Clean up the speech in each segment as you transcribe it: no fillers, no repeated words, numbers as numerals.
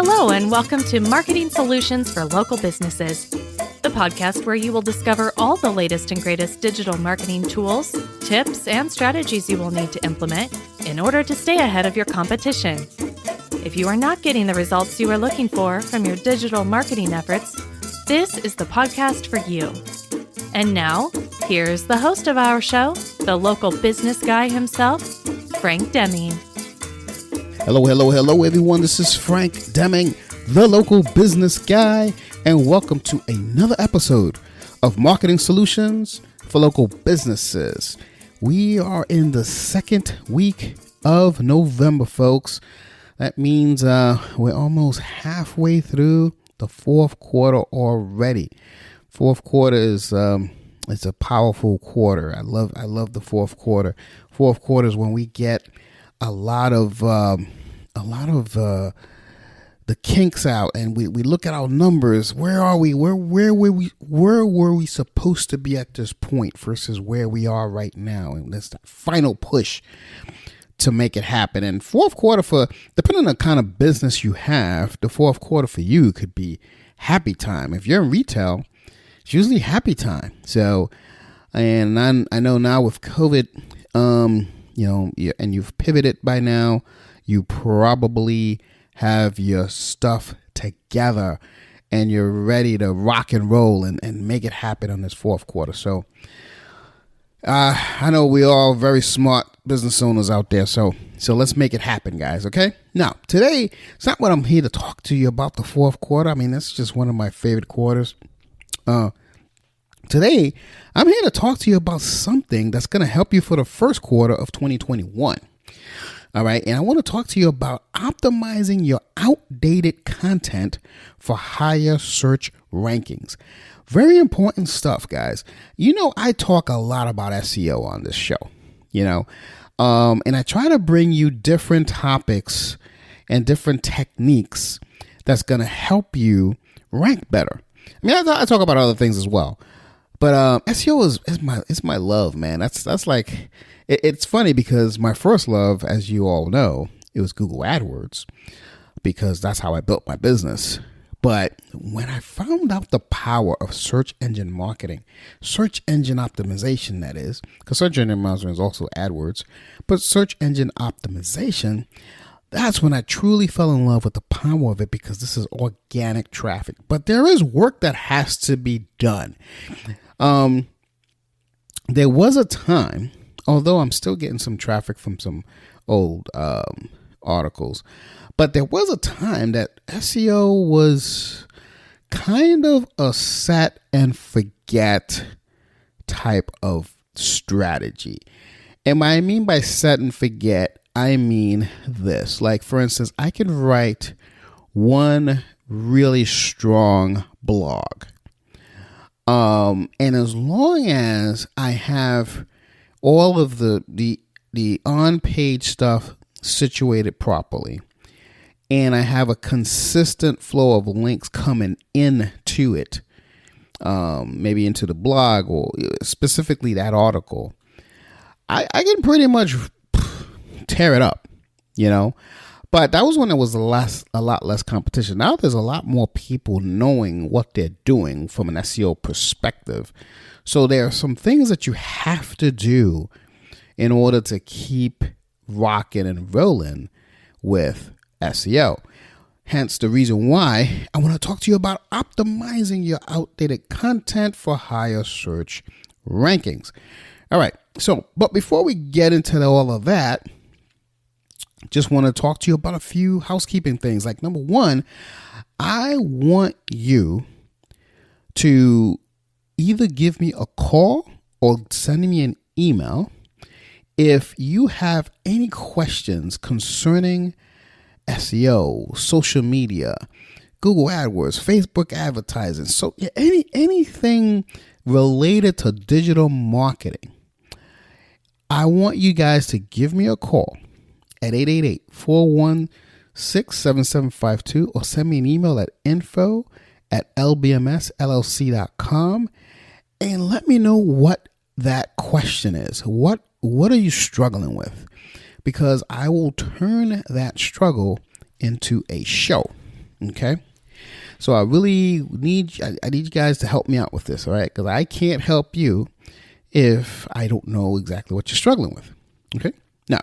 Hello, and welcome to Marketing Solutions for Local Businesses, the podcast where you will discover all the latest and greatest digital marketing tools, tips, and strategies you will need to implement in order to stay ahead of your competition. If you are not getting the results you are looking for from your digital marketing efforts, this is the podcast for you. And now, here's the host of our show, the local business guy himself, Frank Deming. Hello, everyone. This is Frank Deming, the local business guy, and welcome to another episode of Marketing Solutions for Local Businesses. We are in the second week of November, folks. That means we're almost halfway through the fourth quarter already. Fourth quarter is it's a powerful quarter. I love the fourth quarter. Fourth quarter is when we get a lot of the kinks out, and we look at our numbers. Where are we? Where were we supposed to be at this point versus where we are right now? And that's the final push to make it happen. And fourth quarter, for depending on the kind of business you have, the fourth quarter for you could be happy time. If you're in retail, it's usually happy time. So, and I know now with COVID, and you've pivoted by now, you probably have your stuff together and you're ready to rock and roll and make it happen on this fourth quarter. So I know we're all very smart business owners out there. So let's make it happen, guys. Okay. Now, today, it's not what I'm here to talk to you about, the fourth quarter. I mean, that's just one of my favorite quarters. Today, I'm here to talk to you about something that's going to help you for the first quarter of 2021. All right. And I want to talk to you about optimizing your outdated content for higher search rankings. Very important stuff, guys. I talk a lot about SEO on this show, and I try to bring you different topics and different techniques that's going to help you rank better. I mean, I talk about other things as well. But SEO is my love, man. That's like, it's funny because my first love, as you all know, it was Google AdWords, because that's how I built my business. But when I found out the power of search engine marketing, search engine optimization, that is, because search engine marketing is also AdWords, but search engine optimization, that's when I truly fell in love with the power of it, because this is organic traffic. But there is work that has to be done. There was a time, although I'm still getting some traffic from some old articles, but there was a time that SEO was kind of a set and forget type of strategy. And what I mean by set and forget, I mean this. Like, for instance, I could write one really strong blog. And as long as I have all of the on-page stuff situated properly, and I have a consistent flow of links coming into it, maybe into the blog or specifically that article, I can pretty much tear it up, But that was when there was a lot less competition. Now there's a lot more people knowing what they're doing from an SEO perspective. So there are some things that you have to do in order to keep rocking and rolling with SEO. Hence the reason why I want to talk to you about optimizing your outdated content for higher search rankings. All right. But before we get into all of that, just want to talk to you about a few housekeeping things. Like, number one, I want you to either give me a call or send me an email if you have any questions concerning SEO, social media, Google AdWords, Facebook advertising, so anything related to digital marketing. I want you guys to give me a call at 888-416-7752 or send me an email at info@lbmsllc.com and let me know what that question is. What are you struggling with? Because I will turn that struggle into a show. Okay. So I really need you guys to help me out with this. All right. Because I can't help you if I don't know exactly what you're struggling with. Okay. Now,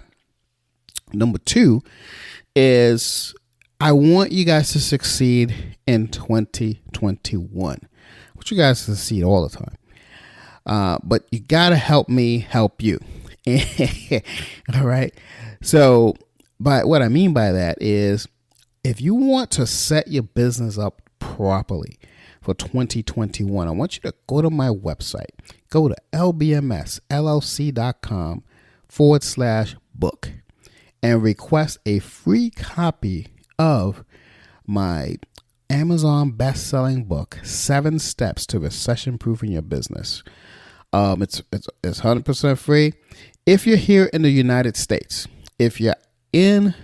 number 2 is I want you guys to succeed in 2021. I want you guys to succeed all the time. But you got to help me help you. All right. So, but what I mean by that is if you want to set your business up properly for 2021, I want you to go to my website. Go to lbmsllc.com/book and request a free copy of my Amazon best-selling book, 7 Steps to Recession-Proofing Your Business. It's 100% free. If you're here in the United States, if you're in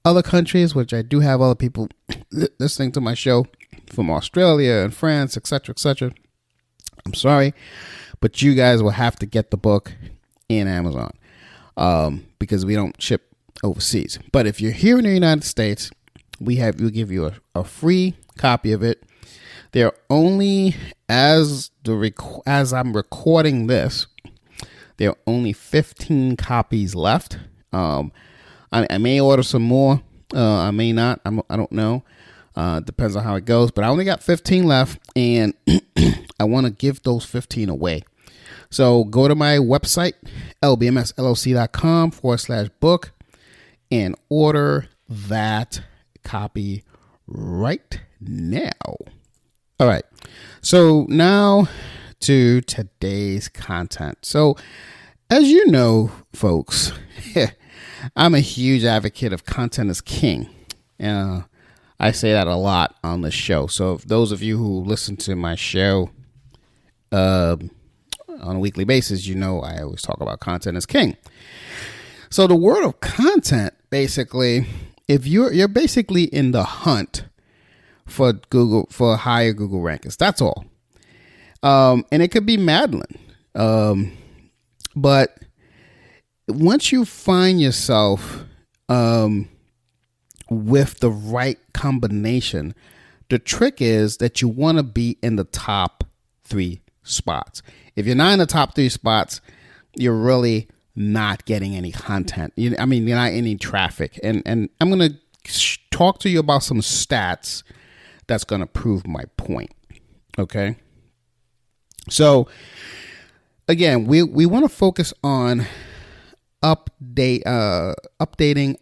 other countries, which I do have other people listening to my show from Australia and France, etc., etc., I'm sorry, but you guys will have to get the book in Amazon because we don't ship overseas. But if you're here in the United States, we'll give you a free copy of it. There are only, as I'm recording this, there are only 15 copies left. I may order some more. I may not. I don't know. Depends on how it goes. But I only got 15 left, and I want to give those 15 away. So go to my website, lbmsllc.com/book, and order that copy right now. All right. So now to today's content. So as you know, folks, I'm a huge advocate of content is king. I say that a lot on the show. So if those of you who listen to my show on a weekly basis, you know I always talk about content is king. So the word of content, basically, if you're basically in the hunt for Google, for higher Google rankings, that's all. And it could be maddening. But once you find yourself with the right combination, the trick is that you want to be in the top 3 spots. If you're not in the top 3 spots, you're really not getting any content. You're not any traffic. And I'm going to talk to you about some stats that's going to prove my point. Okay. So again, we want to focus on updating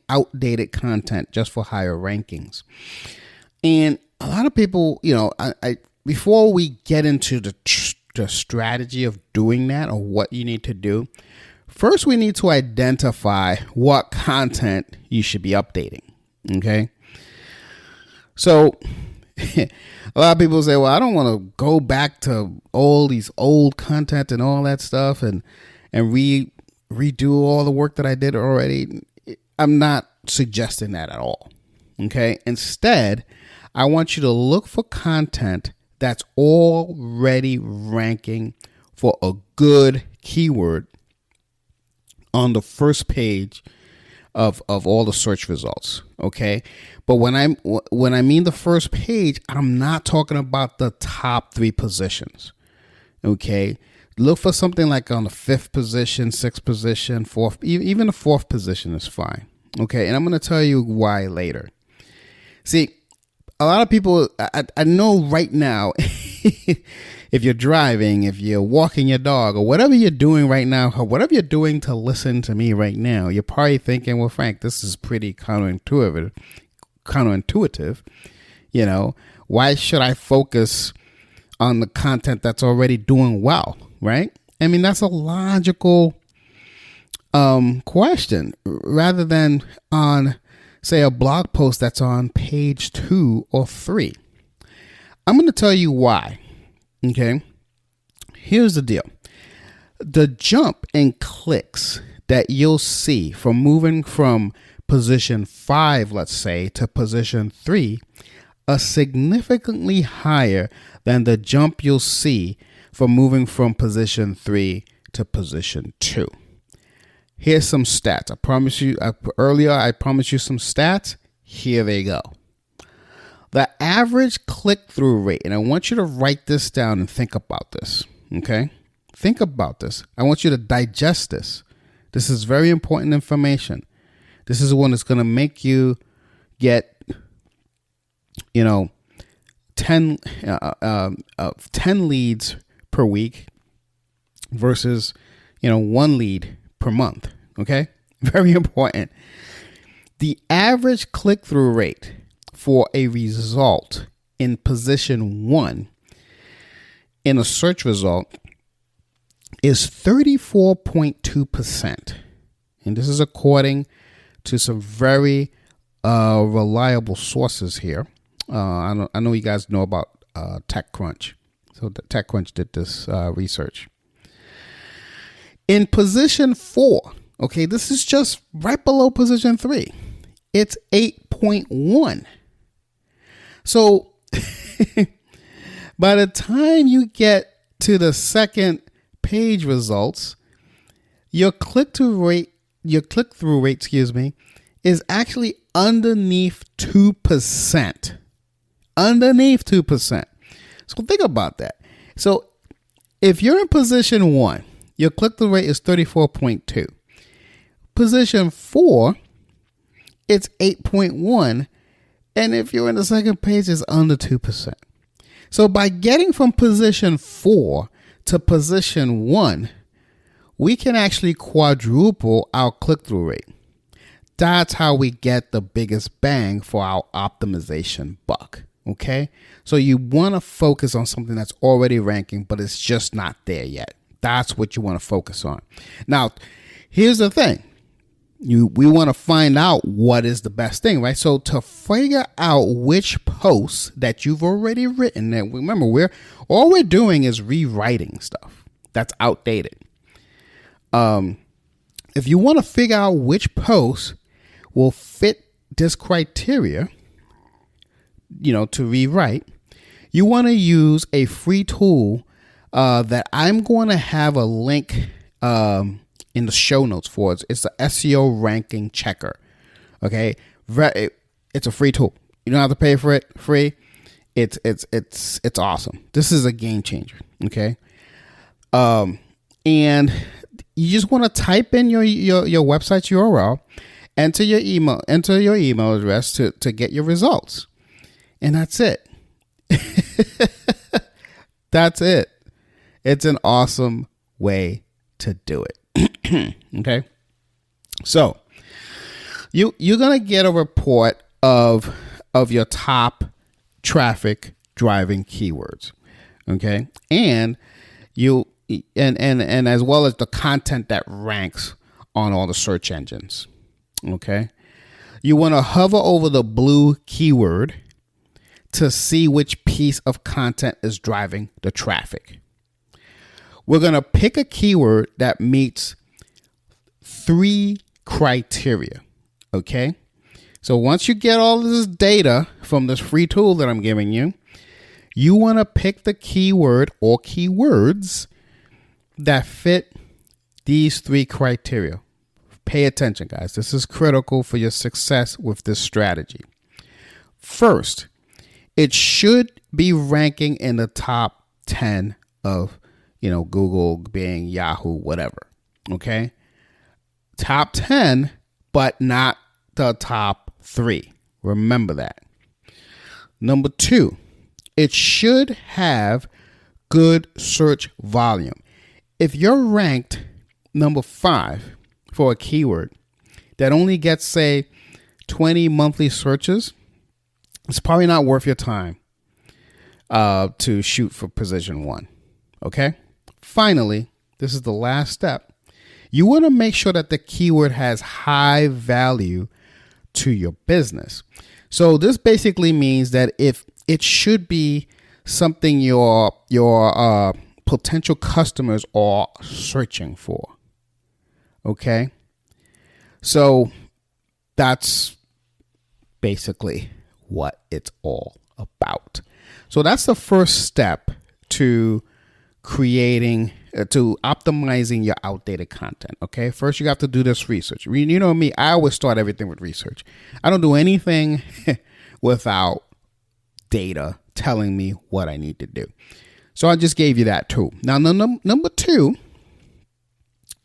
outdated content just for higher rankings. And a lot of people, I before we get into the strategy of doing that or what you need to do, first we need to identify what content you should be updating. Okay. So a lot of people say, well, I don't want to go back to all these old content and all that stuff and redo all the work that I did already. I'm not suggesting that at all. Okay. Instead, I want you to look for content that's already ranking for a good keyword on the first page of all the search results. Okay. But when I mean the first page, I'm not talking about the top 3 positions. Okay. Look for something like on the 5th position, 6th position, 4th, even the 4th position is fine. Okay. And I'm going to tell you why later. See, a lot of people, I know right now, if you're driving, if you're walking your dog, or whatever you're doing right now, or whatever you're doing to listen to me right now, you're probably thinking, well, Frank, this is pretty counterintuitive. Why should I focus on the content that's already doing well, right? I mean, that's a logical question, rather than on, say, a blog post that's on page 2 or 3. I'm going to tell you why. Okay. Here's the deal. The jump in clicks that you'll see from moving from position 5, let's say, to position 3 are significantly higher than the jump you'll see from moving from position 3 to position 2. Here's some stats. I promised you some stats. Here they go. The average click-through rate, and I want you to write this down and think about this, okay? Think about this. I want you to digest this. This is very important information. This is one that's going to make you get, 10 leads per week versus, 1 lead per month, okay? Very important. The average click-through rate for a result in position 1 in a search result is 34.2%. And this is according to some very reliable sources here. I know you guys know about TechCrunch. So the TechCrunch did this research. In position 4, okay, this is just right below position 3. It's 8.1. So by the time you get to the second page results, your click-through rate, is actually underneath 2%. Underneath 2%. So think about that. So if you're in position 1, your click-through rate is 34.2. Position 4, it's 8.1. And if you're in the second page, it's under 2%. So by getting from position 4 to position 1, we can actually quadruple our click-through rate. That's how we get the biggest bang for our optimization buck. Okay? So you want to focus on something that's already ranking, but it's just not there yet. That's what you want to focus on. Now, here's the thing. We want to find out what is the best thing, right? So to figure out which posts that you've already written, and remember, all we're doing is rewriting stuff that's outdated. If you want to figure out which posts will fit this criteria, to rewrite, you want to use a free tool that I'm going to have a link in the show notes for it. It's the SEO ranking checker. Okay, it's a free tool. You don't have to pay for it. Free. It's awesome. This is a game changer. Okay, and you just want to type in your website's URL, enter your email address to get your results, and that's it. That's it. It's an awesome way to do it. Okay, so you're gonna get a report of your top traffic driving keywords, okay, and as well as the content that ranks on all the search engines. Okay, you want to hover over the blue keyword to see which piece of content is driving the traffic. We're going to pick a keyword that meets 3 criteria. Okay. So once you get all of this data from this free tool that I'm giving you, you want to pick the keyword or keywords that fit these 3 criteria. Pay attention, guys. This is critical for your success with this strategy. First, it should be ranking in the top 10 of Google, Bing, Yahoo, whatever. Okay. Top 10, but not the top 3. Remember that. Number 2, it should have good search volume. If you're ranked number 5 for a keyword that only gets, say, 20 monthly searches, it's probably not worth your time to shoot for position 1. Okay. Finally, this is the last step. You want to make sure that the keyword has high value to your business. So this basically means that if it should be something your potential customers are searching for. Okay? So that's basically what it's all about. So that's the first step to optimizing your outdated content. Okay. First, you have to do this research. You know me, I always start everything with research. I don't do anything without data telling me what I need to do. So I just gave you that too. Now, number two,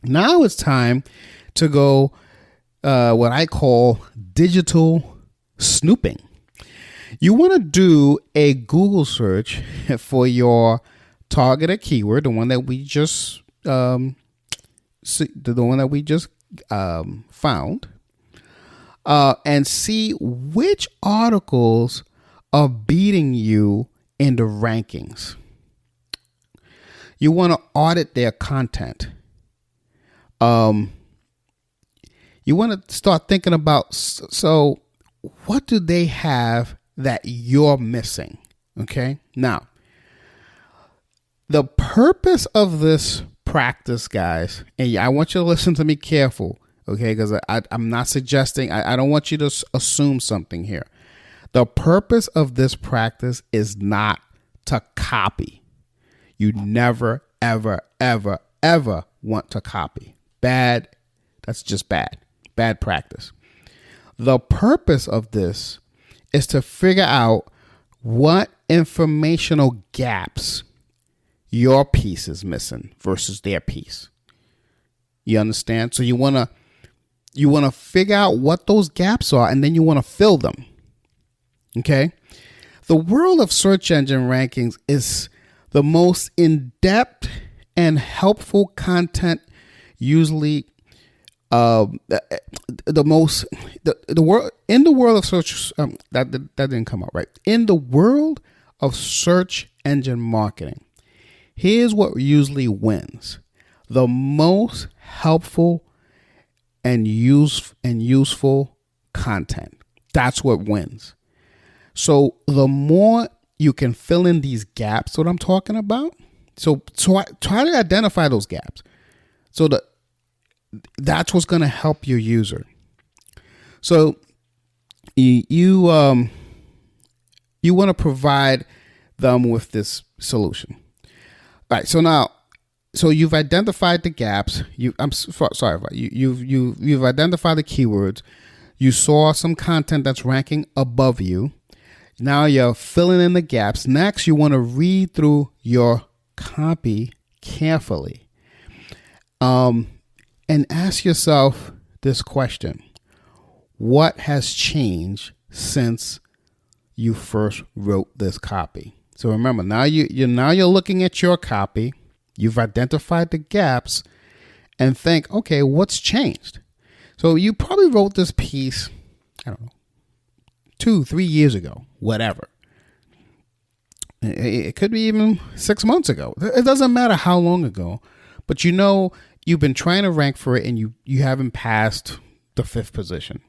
now it's time to go what I call digital snooping. You want to do a Google search for your targeted keyword, the one that we just found, and see which articles are beating you in the rankings. You want to audit their content. You want to start thinking about, so what do they have that you're missing? Okay. Now, the purpose of this practice, guys, and I want you to listen to me careful, okay? Because I'm not suggesting, I don't want you to assume something here. The purpose of this practice is not to copy. You never, ever, ever, ever want to copy. Bad. That's just bad. Bad practice. The purpose of this is to figure out what informational gaps your piece is missing versus their piece. You understand? So you want to figure out what those gaps are, and then you want to fill them. Okay? The world of search engine rankings is the most in-depth and helpful content, usually the world in the world of search that didn't come out right. In the world of search engine marketing, here's what usually wins: the most helpful and useful content. That's what wins. So the more you can fill in these gaps, what I'm talking about. So try to identify those gaps. So that's what's going to help your user. So you want to provide them with this solution. All right. So now, you've identified the gaps. You've identified the keywords. You saw some content that's ranking above you. Now you're filling in the gaps. Next, you want to read through your copy carefully. And ask yourself this question: what has changed since you first wrote this copy? So remember, now you're looking at your copy. You've identified the gaps, and think, okay, what's changed? So you probably wrote this piece, I don't know, 2-3 years ago, whatever. It could be even 6 months ago. It doesn't matter how long ago, but you've been trying to rank for it, and you haven't passed the 5th position.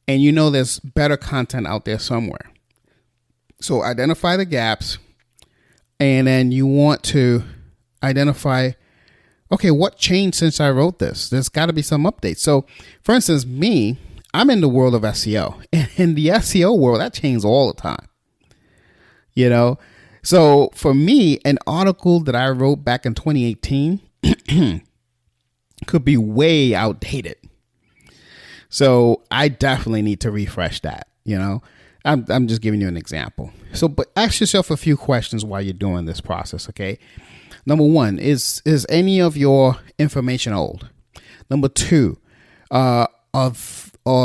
And there's better content out there somewhere. So identify the gaps, and then you want to identify, okay, what changed since I wrote this? There's got to be some updates. So, for instance, I'm in the world of SEO. And in the SEO world, that changes all the time. So for me, an article that I wrote back in 2018 could be way outdated. So I definitely need to refresh that. I'm just giving you an example. So, but ask yourself a few questions while you're doing this process. Okay. Number one, is any of your information old? Number two, are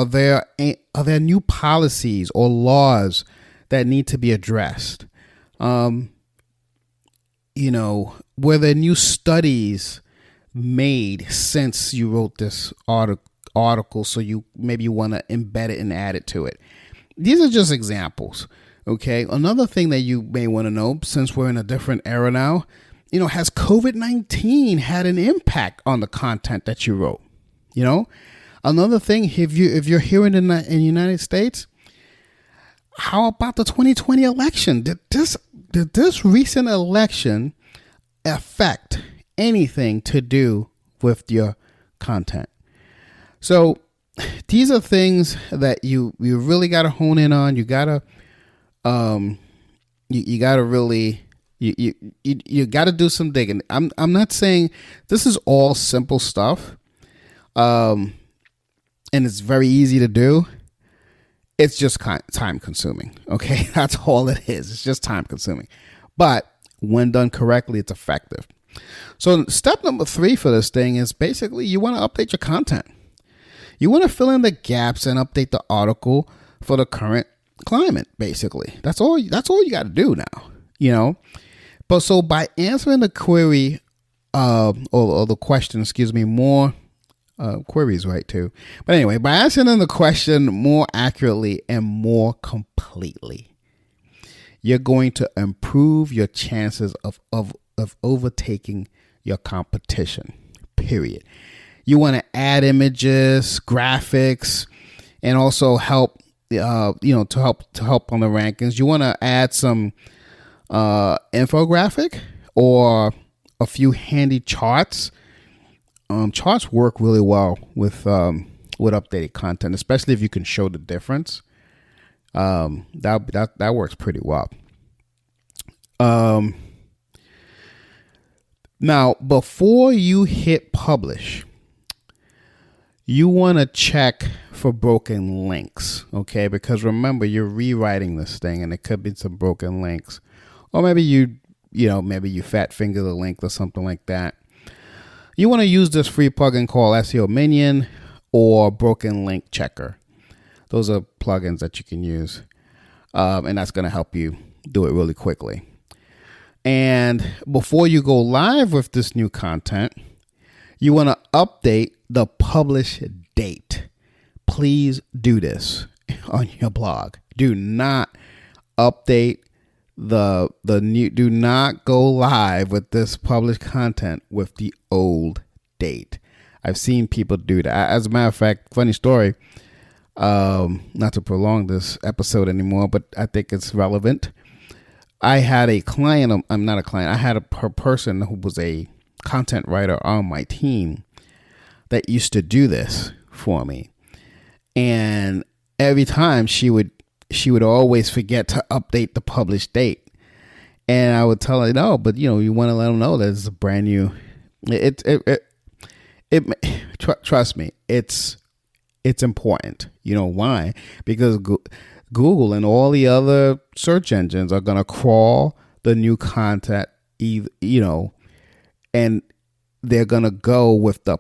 there new policies or laws that need to be addressed? Were there new studies made since you wrote this article, so you want to embed it and add it to it? These are just examples. Okay. Another thing that you may want to know, since we're in a different era now, has COVID-19 had an impact on the content that you wrote? Another thing, if you're here in the United States, how about the 2020 election? Did this recent election affect anything to do with your content? So these are things that you really got to hone in on. You gotta you gotta really you gotta do some digging. I'm not saying this is all simple stuff, and it's very easy to do. it's just time consuming. Okay, that's all it is. It's just time consuming. But when done correctly, it's effective. So step number 3 for this thing is basically you want to update your content. You want to fill in the gaps and update the article for the current climate, basically. That's all you got to do now, But so by answering the query, or the question, more, queries, right, too. But anyway, by answering the question more accurately and more completely, you're going to improve your chances of overtaking your competition, period. You want to add images, graphics, and also help, to help on the rankings. You want to add some infographic or a few handy charts. Charts work really well with updated content, especially if you can show the difference. That works pretty well. Now, before you hit publish, you want to check for broken links, okay? Because remember, you're rewriting this thing, and it could be some broken links, or maybe you fat finger the link or something like that. You want to use this free plugin called SEO Minion or Broken Link Checker. Those are plugins that you can use, and that's going to help you do it really quickly. And before you go live with this new content, you want to update the publish date. Please do this on your blog. Do not update do not go live with this published content with the old date. I've seen people do that. As a matter of fact, funny story, not to prolong this episode anymore, but I think it's relevant. I had a client, I'm not a client, I had a person who was a content writer on my team that used to do this for me. And every time she would always forget to update the published date. And I would tell her, no, but you want to let them know that it's a brand new, trust me, it's important. You know why? Because Google and all the other search engines are going to crawl the new content, and they're going to go with the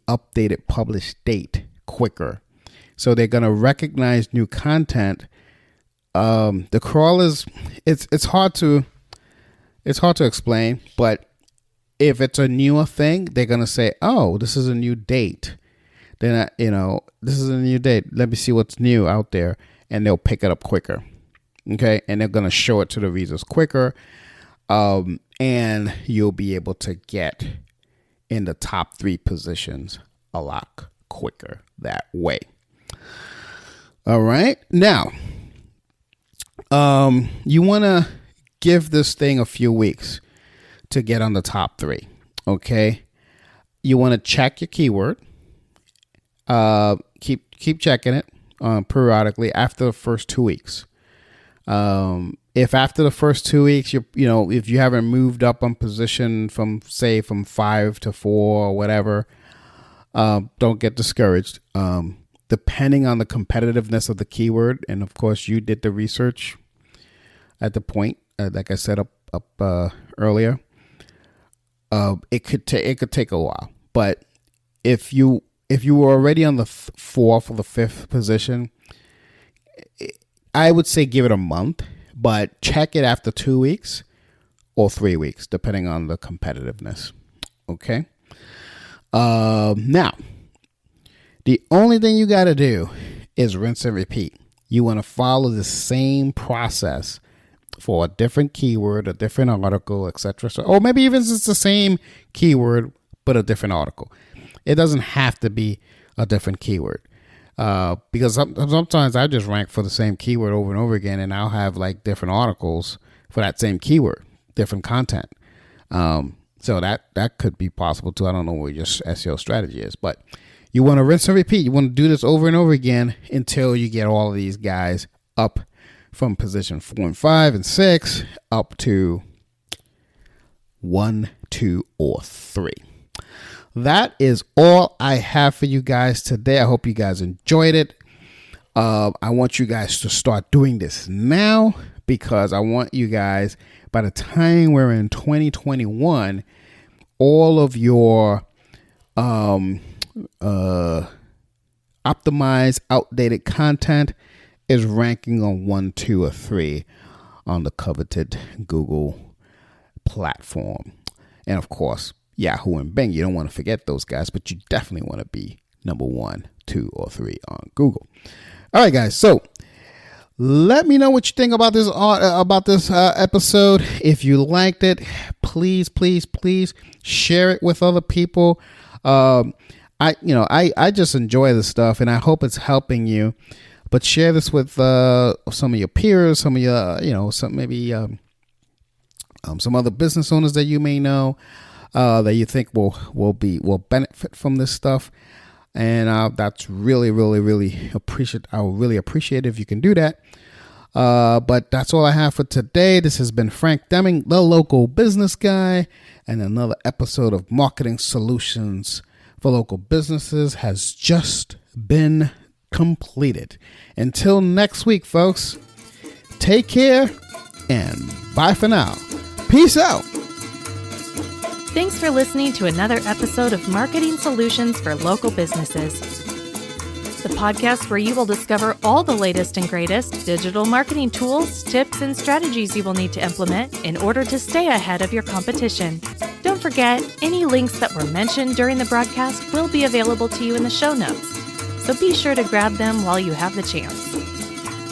updated published date quicker. So they're going to recognize new content. The crawlers, it's hard to explain, but if it's a newer thing, they're going to say, oh, this is a new date. Then, this is a new date. Let me see what's new out there. And they'll pick it up quicker. Okay. And they're going to show it to the readers quicker. And you'll be able to get in the top 3 positions a lot quicker that way. All right. Now, you want to give this thing a few weeks to get on the top 3. Okay. You want to check your keyword. Keep checking it periodically after the first 2 weeks. If after the first 2 weeks, if you haven't moved up on position from 5 to 4 or whatever, don't get discouraged. Depending on the competitiveness of the keyword, and of course you did the research at the point, like I said up earlier, it could take a while. But if you were already on the 4th or the 5th position, I would say give it a month, but check it after 2 weeks or 3 weeks, depending on the competitiveness. Okay. Now, the only thing you got to do is rinse and repeat. You want to follow the same process for a different keyword, a different article, etc. So, or maybe even it's the same keyword, but a different article. It doesn't have to be a different keyword. Because sometimes I just rank for the same keyword over and over again, and I'll have like different articles for that same keyword, different content. So that could be possible too. I don't know what your SEO strategy is, but you want to rinse and repeat. You want to do this over and over again until you get all of these guys up from position 4 and 5 and 6 up to 1, 2, or 3. That is all I have for you guys today. I hope you guys enjoyed it. I want you guys to start doing this now, because I want you guys, by the time we're in 2021, all of your optimized, outdated content is ranking on 1, 2, or 3 on the coveted Google platform. And of course, Yahoo and Bing. You don't want to forget those guys, but you definitely want to be number 1, 2, or 3 on Google. All right, guys. So let me know what you think about this episode. If you liked it, please share it with other people. I just enjoy this stuff, and I hope it's helping you. But share this with some of your peers, some of your, some other business owners that you may know that you think will benefit from this stuff. And that's really appreciate. I would really appreciate it if you can do that. But that's all I have for today. This has been Frank Deming, the local business guy, and another episode of Marketing Solutions for Local Businesses has just been completed. Until next week, folks, take care and bye for now. Peace out. Thanks for listening to another episode of Marketing Solutions for Local Businesses, the podcast where you will discover all the latest and greatest digital marketing tools, tips, and strategies you will need to implement in order to stay ahead of your competition. Don't forget, any links that were mentioned during the broadcast will be available to you in the show notes, so be sure to grab them while you have the chance.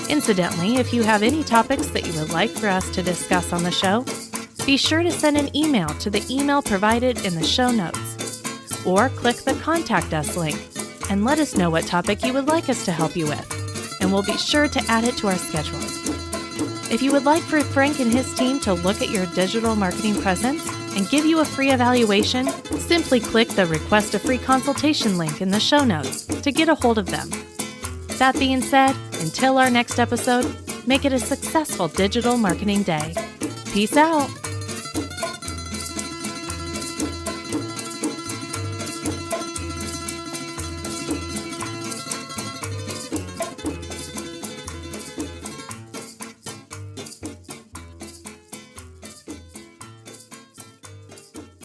Incidentally, if you have any topics that you would like for us to discuss on the show, be sure to send an email to the email provided in the show notes, or click the Contact Us link and let us know what topic you would like us to help you with, and we'll be sure to add it to our schedule. If you would like for Frank and his team to look at your digital marketing presence and give you a free evaluation, simply click the Request a Free Consultation link in the show notes to get a hold of them. That being said, until our next episode, make it a successful digital marketing day. Peace out.